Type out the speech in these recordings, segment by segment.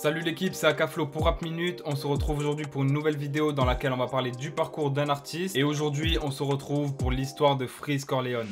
Salut l'équipe, c'est Akaflo pour Rap Minute. On se retrouve aujourd'hui pour une nouvelle vidéo dans laquelle on va parler du parcours d'un artiste. Et aujourd'hui, on se retrouve pour l'histoire de Freeze Corleone.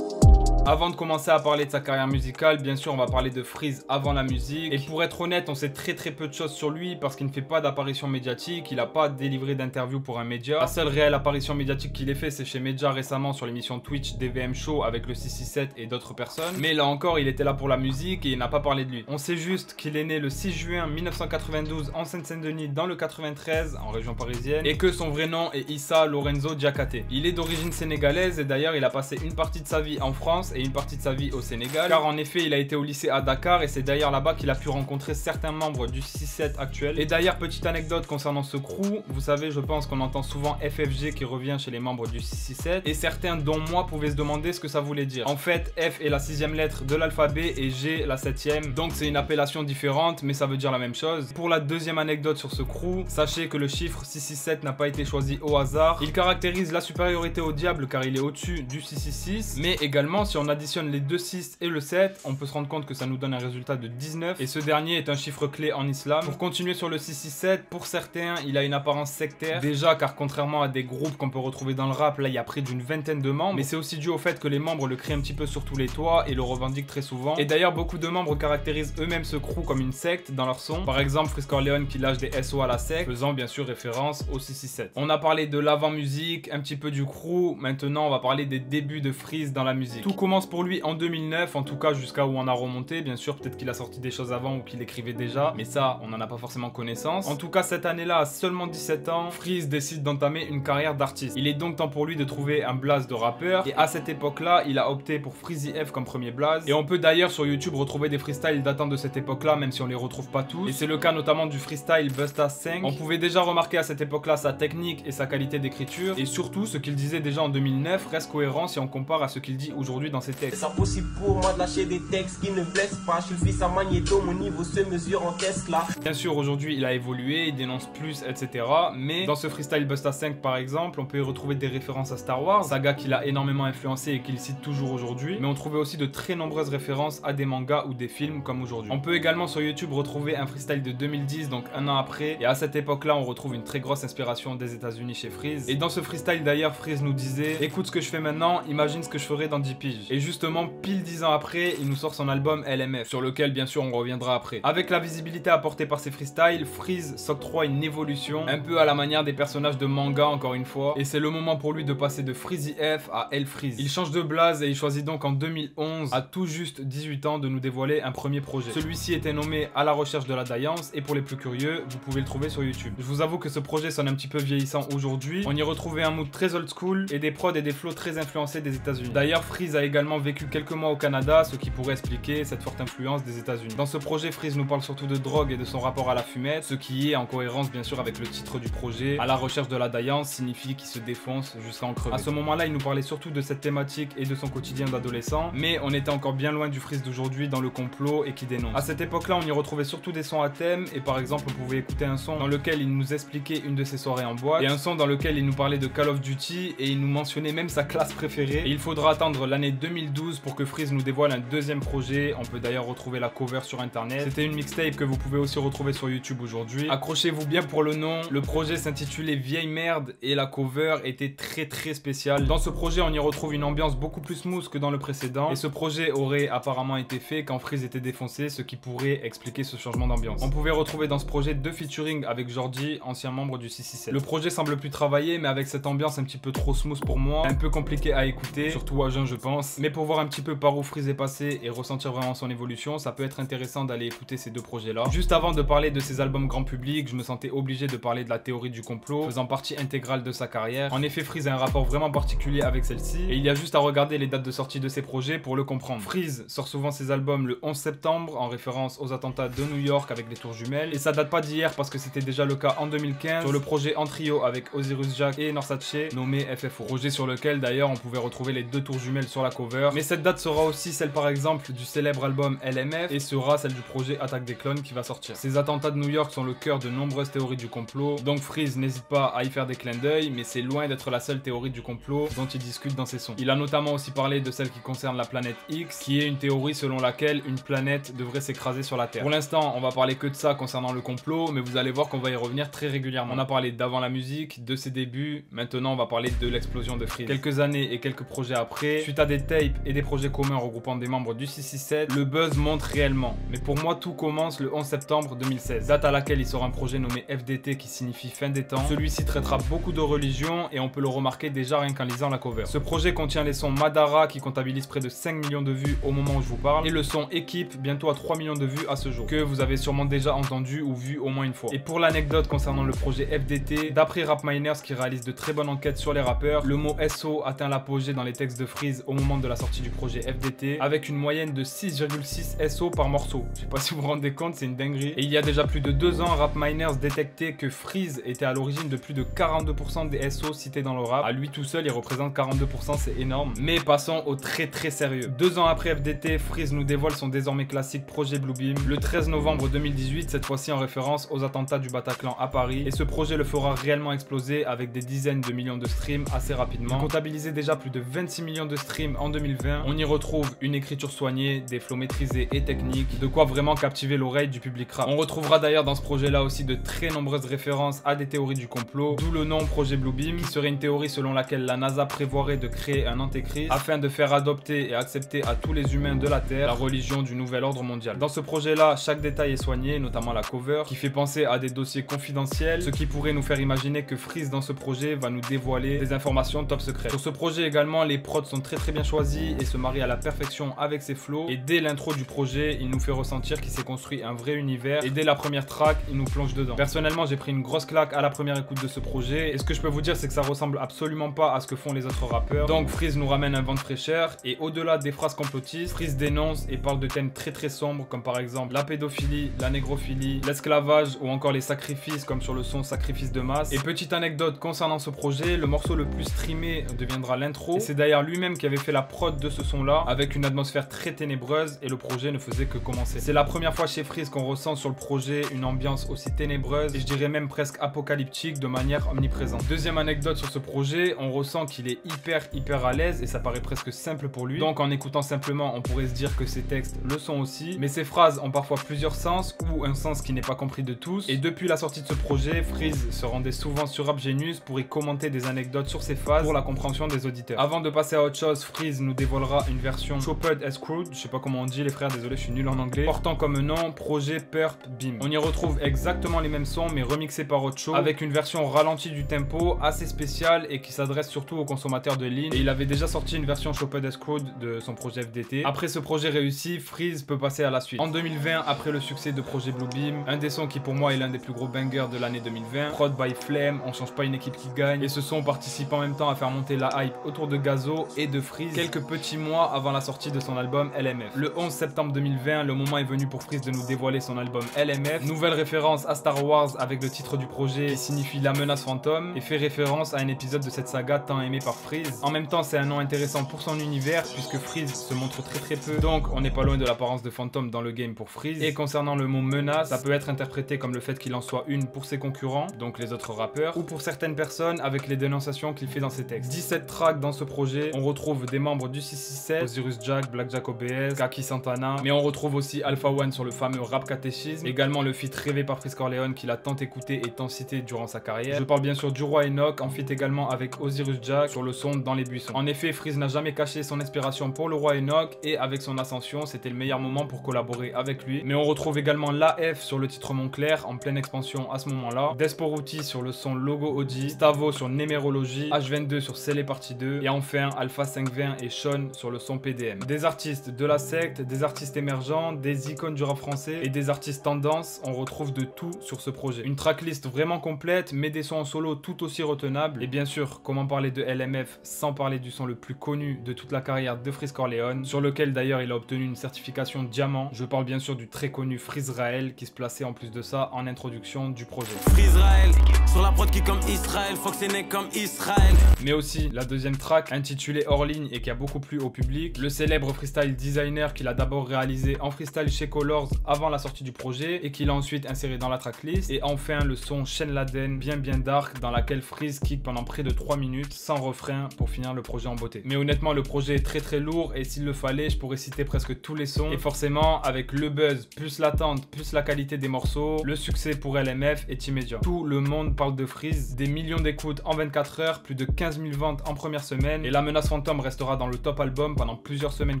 Avant de commencer à parler de sa carrière musicale, bien sûr on va parler de Freeze avant la musique. Et pour être honnête, on sait très peu de choses sur lui parce qu'il ne fait pas d'apparition médiatique, il n'a pas délivré d'interview pour un média. La seule réelle apparition médiatique qu'il ait fait, c'est chez Media récemment sur l'émission Twitch DVM Show avec le 667 et d'autres personnes. Mais là encore, il était là pour la musique et il n'a pas parlé de lui. On sait juste qu'il est né le 6 juin 1992 en Seine-Saint-Denis dans le 93, en région parisienne, et que son vrai nom est Issa Lorenzo Diakhaté. Il est d'origine sénégalaise et d'ailleurs il a passé une partie de sa vie en France et une partie de sa vie au Sénégal, car en effet il a été au lycée à Dakar et c'est d'ailleurs là-bas qu'il a pu rencontrer certains membres du 667 actuel. Et d'ailleurs, petite anecdote concernant ce crew, vous savez, je pense qu'on entend souvent FFG qui revient chez les membres du 667 et certains dont moi pouvaient se demander ce que ça voulait dire. En fait, F est la 6e lettre de l'alphabet et G la 7e, donc c'est une appellation différente mais ça veut dire la même chose. Pour la deuxième anecdote sur ce crew, sachez que le chiffre 667 n'a pas été choisi au hasard. Il caractérise la supériorité au diable car il est au-dessus du 666, mais également si on additionne les deux 6 et le 7, on peut se rendre compte que ça nous donne un résultat de 19 et ce dernier est un chiffre clé en islam. Pour continuer sur le 667, pour certains il a une apparence sectaire, déjà car contrairement à des groupes qu'on peut retrouver dans le rap, là il y a près d'une vingtaine de membres, mais c'est aussi dû au fait que les membres le crient un petit peu sur tous les toits et le revendiquent très souvent. Et d'ailleurs beaucoup de membres caractérisent eux-mêmes ce crew comme une secte dans leur son, par exemple Freeze Corleone qui lâche des SO à la secte, faisant bien sûr référence au 667. On a parlé de l'avant-musique, un petit peu du crew, maintenant on va parler des débuts de Freeze dans la musique. Tout commence pour lui en 2009, en tout cas jusqu'à où on a remonté. Bien sûr, peut-être qu'il a sorti des choses avant ou qu'il écrivait déjà, mais ça, on n'en a pas forcément connaissance. En tout cas, cette année-là, à seulement 17 ans, Freeze décide d'entamer une carrière d'artiste. Il est donc temps pour lui de trouver un blaze de rappeur, et à cette époque-là, il a opté pour Freezy F comme premier blaze. Et on peut d'ailleurs sur YouTube retrouver des freestyles datant de cette époque-là, même si on les retrouve pas tous. Et c'est le cas notamment du freestyle Busta 5. On pouvait déjà remarquer à cette époque-là sa technique et sa qualité d'écriture, et surtout, ce qu'il disait déjà en 2009 reste cohérent si on compare à ce qu'il dit aujourd'hui dans ses textes. C'est impossible pour moi de lâcher des textes qui ne blessent pas. Je suis le fils à Magneto, mon niveau se mesure en Tesla. Bien sûr, aujourd'hui il a évolué, il dénonce plus, etc. Mais dans ce freestyle Busta 5 par exemple, on peut y retrouver des références à Star Wars, saga qu'il a énormément influencé et qu'il cite toujours aujourd'hui. Mais on trouvait aussi de très nombreuses références à des mangas ou des films comme aujourd'hui. On peut également sur YouTube retrouver un freestyle de 2010, donc un an après. Et à cette époque-là, on retrouve une très grosse inspiration des États-Unis chez Freeze. Et dans ce freestyle d'ailleurs, Freeze nous disait: écoute ce que je fais maintenant, imagine ce que je ferai dans 10 piges. Et justement, pile 10 ans après, il nous sort son album LMF, sur lequel bien sûr on reviendra après. Avec la visibilité apportée par ses freestyles, Freeze s'octroie une évolution, un peu à la manière des personnages de manga encore une fois, et c'est le moment pour lui de passer de Freezy F à El Freeze. Il change de blaze et il choisit donc en 2011, à tout juste 18 ans, de nous dévoiler un premier projet. Celui-ci était nommé À la recherche de la Daïance, et pour les plus curieux, vous pouvez le trouver sur YouTube. Je vous avoue que ce projet sonne un petit peu vieillissant aujourd'hui, on y retrouvait un mood très old school, et des prods et des flows très influencés des États-Unis. D'ailleurs, Freeze a également vécu quelques mois au Canada, ce qui pourrait expliquer cette forte influence des États-Unis. Dans ce projet, Freeze nous parle surtout de drogue et de son rapport à la fumette, ce qui est en cohérence bien sûr avec le titre du projet. À la recherche de la Daïance signifie qu'il se défonce jusqu'à en crever. À ce moment-là, il nous parlait surtout de cette thématique et de son quotidien d'adolescent, mais on était encore bien loin du Freeze d'aujourd'hui dans le complot et qui dénonce. À cette époque-là, on y retrouvait surtout des sons à thème, et par exemple, on pouvait écouter un son dans lequel il nous expliquait une de ses soirées en boîte, et un son dans lequel il nous parlait de Call of Duty, et il nous mentionnait même sa classe préférée. Et il faudra attendre l'année 2012 pour que Freeze nous dévoile un deuxième projet. On peut d'ailleurs retrouver la cover sur internet. C'était une mixtape que vous pouvez aussi retrouver sur YouTube aujourd'hui. Accrochez-vous bien pour le nom. Le projet s'intitulait Vieille Merde et la cover était très spéciale. Dans ce projet, on y retrouve une ambiance beaucoup plus smooth que dans le précédent, et ce projet aurait apparemment été fait quand Freeze était défoncé, ce qui pourrait expliquer ce changement d'ambiance. On pouvait retrouver dans ce projet deux featuring avec Jordi, ancien membre du 667. Le projet semble plus travaillé, mais avec cette ambiance un petit peu trop smooth pour moi, un peu compliqué à écouter, surtout à jeun je pense. Mais pour voir un petit peu par où Freeze est passé et ressentir vraiment son évolution, ça peut être intéressant d'aller écouter ces deux projets là. Juste avant de parler de ses albums grand public, je me sentais obligé de parler de la théorie du complot, faisant partie intégrale de sa carrière. En effet, Freeze a un rapport vraiment particulier avec celle-ci, et il y a juste à regarder les dates de sortie de ses projets pour le comprendre. Freeze sort souvent ses albums le 11 septembre en référence aux attentats de New York avec les tours jumelles, et ça date pas d'hier parce que c'était déjà le cas en 2015 sur le projet en trio avec Osiris Jack et Norsace nommé FFO, projet sur lequel d'ailleurs on pouvait retrouver les deux tours jumelles sur la cover. cover. Mais cette date sera aussi celle par exemple du célèbre album LMF et sera celle du projet Attaque des Clones qui va sortir. Ces attentats de New York sont le cœur de nombreuses théories du complot, donc Freeze n'hésite pas à y faire des clins d'œil, mais c'est loin d'être la seule théorie du complot dont il discute dans ses sons. Il a notamment aussi parlé de celle qui concerne la planète X, qui est une théorie selon laquelle une planète devrait s'écraser sur la Terre. Pour l'instant, on va parler que de ça concernant le complot, mais vous allez voir qu'on va y revenir très régulièrement. On a parlé d'avant la musique, de ses débuts, maintenant on va parler de l'explosion de Freeze. Quelques années et quelques projets après, suite à des tapes et des projets communs regroupant des membres du 667, le buzz monte réellement. Mais pour moi, tout commence le 11 septembre 2016, date à laquelle il sort un projet nommé FDT qui signifie fin des temps. Celui-ci traitera beaucoup de religions et on peut le remarquer déjà rien qu'en lisant la cover. Ce projet contient les sons Madara qui comptabilise près de 5 millions de vues au moment où je vous parle et le son Équipe bientôt à 3 millions de vues à ce jour, que vous avez sûrement déjà entendu ou vu au moins une fois. Et pour l'anecdote concernant le projet FDT, d'après Rapminers qui réalise de très bonnes enquêtes sur les rappeurs, le mot SO atteint l'apogée dans les textes de Freeze au moment de la sortie du projet FDT avec une moyenne de 6,6 SO par morceau. Je sais pas si vous vous rendez compte, c'est une dinguerie. Et il y a déjà plus de 2 ans, Rapminers détectait que Freeze était à l'origine de plus de 42% des SO cités dans le rap. À lui tout seul, il représente 42%, c'est énorme. Mais passons au très sérieux. 2 ans après FDT, Freeze nous dévoile son désormais classique projet Bluebeam le 13 novembre 2018, cette fois-ci en référence aux attentats du Bataclan à Paris. Et ce projet le fera réellement exploser avec des dizaines de millions de streams assez rapidement. Il comptabilisait déjà plus de 26 millions de streams en 2020. On y retrouve une écriture soignée, des flows maîtrisés et techniques, de quoi vraiment captiver l'oreille du public rap. On retrouvera d'ailleurs dans ce projet-là aussi de très nombreuses références à des théories du complot, d'où le nom projet Bluebeam, qui serait une théorie selon laquelle la NASA prévoirait de créer un antéchrist afin de faire adopter et accepter à tous les humains de la Terre la religion du nouvel ordre mondial. Dans ce projet-là, chaque détail est soigné, notamment la cover, qui fait penser à des dossiers confidentiels, ce qui pourrait nous faire imaginer que Freeze dans ce projet va nous dévoiler des informations top secrètes. Sur ce projet également, les prods sont très bien choisis et se marient à la perfection avec ses flows, et dès l'intro du projet, il nous fait ressentir qu'il s'est construit un vrai univers, et dès la première track, il nous plonge dedans. Personnellement, j'ai pris une grosse claque à la première écoute de ce projet, et ce que je peux vous dire, c'est que ça ressemble absolument pas à ce que font les autres rappeurs. Donc Freeze nous ramène un vent de fraîcheur, et au-delà des phrases complotistes, Freeze dénonce et parle de thèmes très sombres, comme par exemple la pédophilie, la négrophilie, l'esclavage ou encore les sacrifices, comme sur le son Sacrifice de masse. Et petite anecdote concernant ce projet, le morceau le plus streamé deviendra l'intro, et c'est d'ailleurs lui-même qui avait fait la prod de ce son-là, avec une atmosphère très ténébreuse, et le projet ne faisait que commencer. C'est la première fois chez Freeze qu'on ressent sur le projet une ambiance aussi ténébreuse, et je dirais même presque apocalyptique de manière omniprésente. Deuxième anecdote sur ce projet, on ressent qu'il est hyper à l'aise, et ça paraît presque simple pour lui. Donc en écoutant simplement, on pourrait se dire que ses textes le sont aussi, mais ses phrases ont parfois plusieurs sens, ou un sens qui n'est pas compris de tous. Et depuis la sortie de ce projet, Freeze se rendait souvent sur Rap Genius pour y commenter des anecdotes sur ses phases pour la compréhension des auditeurs. Avant de passer à autre chose, Freeze nous dévoilera une version Chopped as Screwed, je sais pas comment on dit les frères, désolé je suis nul en anglais, portant comme nom projet Purp Beam. On y retrouve exactement les mêmes sons mais remixés par Ocho, avec une version ralentie du tempo assez spéciale et qui s'adresse surtout aux consommateurs de ligne. Et il avait déjà sorti une version Chopped as Screwed de son projet FDT. Après ce projet réussi, Freeze peut passer à la suite. En 2020, après le succès de projet Bluebeam, un des sons qui pour moi est l'un des plus gros bangers de l'année 2020, Prod by Flame, on change pas une équipe qui gagne, et ce son participe en même temps à faire monter la hype autour de Gazo et de Freeze quelques petits mois avant la sortie de son album LMF. Le 11 septembre 2020, le moment est venu pour Freeze de nous dévoiler son album LMF, nouvelle référence à Star Wars avec le titre du projet qui signifie la menace fantôme et fait référence à un épisode de cette saga tant aimé par Freeze. En même temps, c'est un nom intéressant pour son univers puisque Freeze se montre très peu, donc on n'est pas loin de l'apparence de fantôme dans le game pour Freeze. Et concernant le mot menace, ça peut être interprété comme le fait qu'il en soit une pour ses concurrents, donc les autres rappeurs, ou pour certaines personnes avec les dénonciations qu'il fait dans ses textes. 17 tracks dans ce projet, on retrouve des membres du 667, Osiris Jack, Black Jack OBS, Kaki Santana, mais on retrouve aussi Alpha One sur le fameux rap catéchisme, également le feat rêvé par Freeze Corleone qu'il a tant écouté et tant cité durant sa carrière. Je parle bien sûr du roi Enoch, en feat également avec Osiris Jack sur le son Dans les buissons. En effet, Freeze n'a jamais caché son inspiration pour le roi Enoch, et avec son ascension, c'était le meilleur moment pour collaborer avec lui. Mais on retrouve également l'AF sur le titre Montclair, en pleine expansion à ce moment-là, Desporuti sur le son Logo OG, Stavo sur Numérologie, H22 sur Scellé partie 2, et enfin Alpha 520 et Sean sur le son PDM. Des artistes de la secte, des artistes émergents, des icônes du rap français et des artistes tendance, on retrouve de tout sur ce projet. Une tracklist vraiment complète, mais des sons en solo tout aussi retenables. Et bien sûr, comment parler de LMF sans parler du son le plus connu de toute la carrière de Freeze Corleone, sur lequel d'ailleurs il a obtenu une certification diamant. Je parle bien sûr du très connu Freezrael qui se plaçait en plus de ça en introduction du projet. Freezrael, sur la prod qui comme Israël, Fox est né comme Israël. Mais aussi la deuxième track intitulée Hors ligne et qui a beaucoup plu au public. Le célèbre freestyle designer qu'il a d'abord réalisé en freestyle chez Colors avant la sortie du projet et qu'il a ensuite inséré dans la tracklist. Et enfin le son Shen Laden bien dark dans laquelle Freeze kick pendant près de 3 minutes sans refrain pour finir le projet en beauté. Mais honnêtement le projet est très lourd et s'il le fallait je pourrais citer presque tous les sons. Et forcément avec le buzz plus l'attente plus la qualité des morceaux, le succès pour LMF est immédiat. Tout le monde parle de Freeze, des millions d'écoutes en 24 heures, plus de 15 000 ventes en première semaine et La Menace Fantôme restera dans le top album pendant plusieurs semaines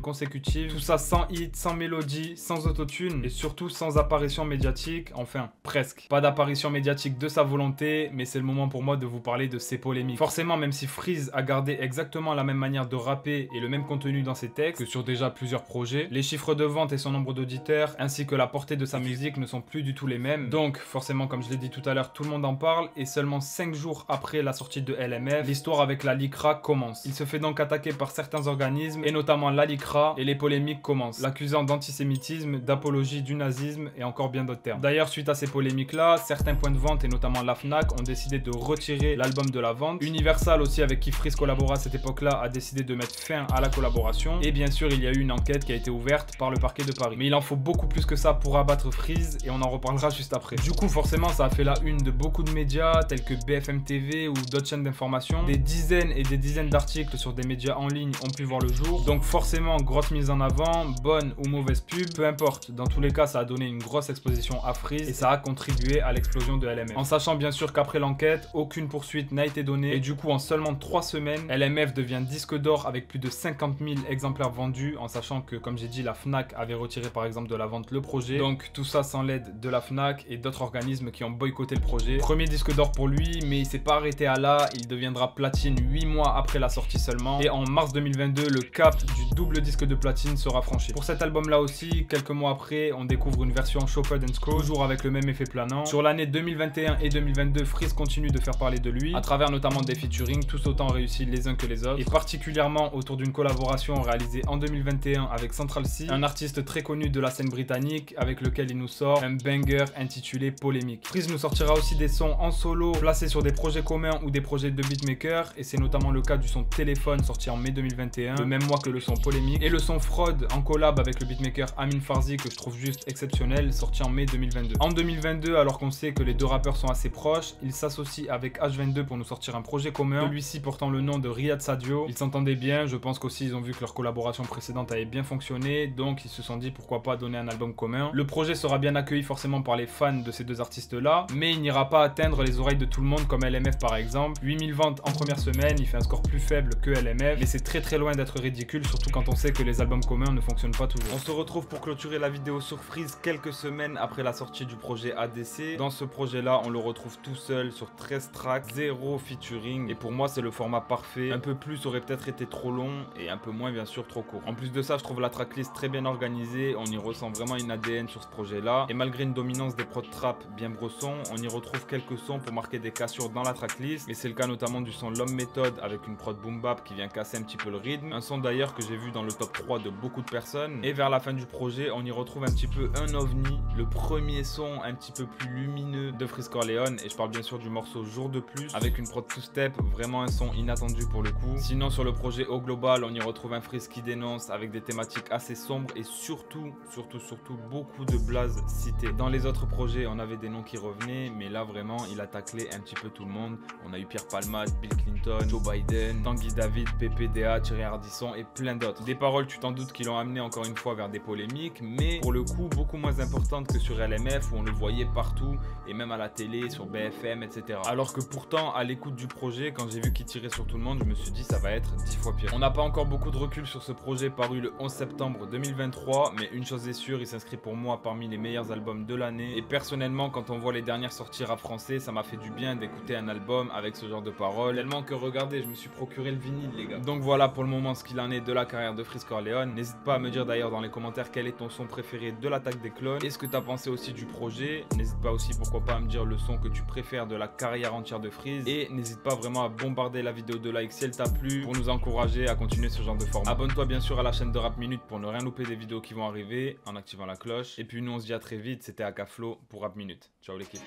consécutives. Tout ça sans hit, sans mélodie, sans autotune et surtout sans apparition médiatique, enfin presque. Pas d'apparition médiatique de sa volonté, mais c'est le moment pour moi de vous parler de ses polémiques. Forcément, même si Freeze a gardé exactement la même manière de rapper et le même contenu dans ses textes que sur déjà plusieurs projets, les chiffres de vente et son nombre d'auditeurs ainsi que la portée de sa musique ne sont plus du tout les mêmes. Donc forcément, comme je l'ai dit tout à l'heure, tout le monde en parle et seulement 5 jours après la sortie de LMF, l'histoire avec la LICRA commence. Il se fait donc attaquer par certains organismes et notamment la LICRA et les polémiques commencent, l'accusant d'antisémitisme, d'apologie du nazisme et encore bien d'autres termes. D'ailleurs, suite à ces polémiques-là, certains points de vente et notamment la Fnac ont décidé de retirer l'album de la vente. Universal aussi, avec qui Freeze collaborait à cette époque-là, a décidé de mettre fin à la collaboration. Et bien sûr, il y a eu une enquête qui a été ouverte par le parquet de Paris. Mais il en faut beaucoup plus que ça pour abattre Freeze et on en reparlera juste après. Du coup, forcément, ça a fait la une de beaucoup de médias tels que BFM TV ou d'autres chaînes d'information. Des dizaines et des dizaines d'articles sur des médias en ligne ont pu voir le jour. Donc forcément, grosse mise en avant, bonne ou mauvaise pub, peu importe. Dans tous les cas, ça a donné une grosse exposition à Freeze et ça a contribué à l'explosion de LMF. En sachant bien sûr qu'après l'enquête, aucune poursuite n'a été donnée et du coup en seulement 3 semaines, LMF devient disque d'or avec plus de 50 000 exemplaires vendus, en sachant que comme j'ai dit, la Fnac avait retiré par exemple de la vente le projet. Donc tout ça sans l'aide de la Fnac et d'autres organismes qui ont boycotté le projet. Premier disque d'or pour lui, mais il s'est pas arrêté à là, il deviendra platine 8 mois après la sortie seulement et en mars 2022, le cap du double disque de platine sera franchi. Pour cet album là aussi, quelques mois après, on découvre une version Chopper & Screw, toujours avec le même effet planant. Sur l'année 2021 et 2022, Freeze continue de faire parler de lui, à travers notamment des featuring, tous autant réussis les uns que les autres, et particulièrement autour d'une collaboration réalisée en 2021 avec Central C, un artiste très connu de la scène britannique, avec lequel il nous sort un banger intitulé Polémique. Freeze nous sortira aussi des sons en solo, placés sur des projets communs ou des projets de beatmaker, et c'est notamment le cas du son Téléphone sorti en mai 2021, le même mois que le son Polémique, et le son Fraude en collab avec le beatmaker Amin Farzi que je trouve juste exceptionnel, sorti en mai 2022. En 2022, alors qu'on sait que les deux rappeurs sont assez proches, ils s'associent avec H22 pour nous sortir un projet commun, celui-ci portant le nom de Riyad Sadio. Ils s'entendaient bien, je pense qu'aussi ils ont vu que leur collaboration précédente avait bien fonctionné, donc ils se sont dit pourquoi pas donner un album commun. Le projet sera bien accueilli forcément par les fans de ces deux artistes-là, mais il n'ira pas atteindre les oreilles de tout le monde comme LMF par exemple. 8000 ventes en première semaine, il fait un score plus faible que LMF, mais c'est très loin d'être ridicule, surtout quand on sait que les albums communs ne fonctionnent pas toujours. On se retrouve pour clôturer la vidéo sur Freeze quelques semaines après la sortie du projet ADC. Dans ce projet-là, on le retrouve tout seul sur 13 tracks, 0 featuring, et pour moi c'est le format parfait. Un peu plus aurait peut-être été trop long et un peu moins bien sûr trop court. En plus de ça, je trouve la tracklist très bien organisée, on y ressent vraiment une ADN sur ce projet-là, et malgré une dominance des prods trap bien brossons, on y retrouve quelques sons pour marquer des cassures dans la tracklist, et c'est le cas notamment du son L'Homme Méthode avec une prod boom bap qui vient casser un petit peu le rythme, un son d'ailleurs que j'ai vu dans le top 3 de beaucoup de personnes. Et vers la fin du projet, on y retrouve un petit peu un ovni, le premier son un petit peu plus lumineux de Freeze Corleone, et je parle bien sûr du morceau Jour de Plus avec une prod two-step, vraiment un son inattendu pour le coup. Sinon sur le projet au global, on y retrouve un Freeze qui dénonce avec des thématiques assez sombres et surtout beaucoup de blazes cités. Dans les autres projets, on avait des noms qui revenaient, mais là vraiment il a taclé un petit peu tout le monde. On a eu Pierre Palmade, Bill Clinton, Joe Biden, Tanguy David, PPDA, Thierry Ardisson et plein d'autres. Des paroles, tu t'en doutes, qui l'ont amené encore une fois vers des polémiques, mais pour le coup beaucoup moins importantes que sur LMF où on le voyait partout et même à la télé, sur BFM, etc. Alors que pourtant à l'écoute du projet, quand j'ai vu qu'il tirait sur tout le monde, je me suis dit ça va être 10 fois pire. On n'a pas encore beaucoup de recul sur ce projet paru le 11 septembre 2023, mais une chose est sûre, il s'inscrit pour moi parmi les meilleurs albums de l'année, et personnellement quand on voit les dernières sorties rap français, ça m'a fait du bien d'écouter un album avec ce genre de paroles, tellement que regardez, je me suis procuré le vinyle les gars. Donc voilà pour le moment ce qu'il en est de la carrière de Freeze Corleone. N'hésite pas à me dire d'ailleurs dans les commentaires quel est ton son préféré de l'attaque des clones, et ce que tu as pensé aussi du projet. N'hésite pas aussi pourquoi pas à me dire le son que tu préfères de la carrière entière de Freeze, et n'hésite pas vraiment à bombarder la vidéo de likes si elle t'a plu pour nous encourager à continuer ce genre de format. Abonne-toi bien sûr à la chaîne de Rap Minute pour ne rien louper des vidéos qui vont arriver en activant la cloche, et puis nous on se dit à très vite, c'était Akaflo pour Rap Minute. Ciao l'équipe.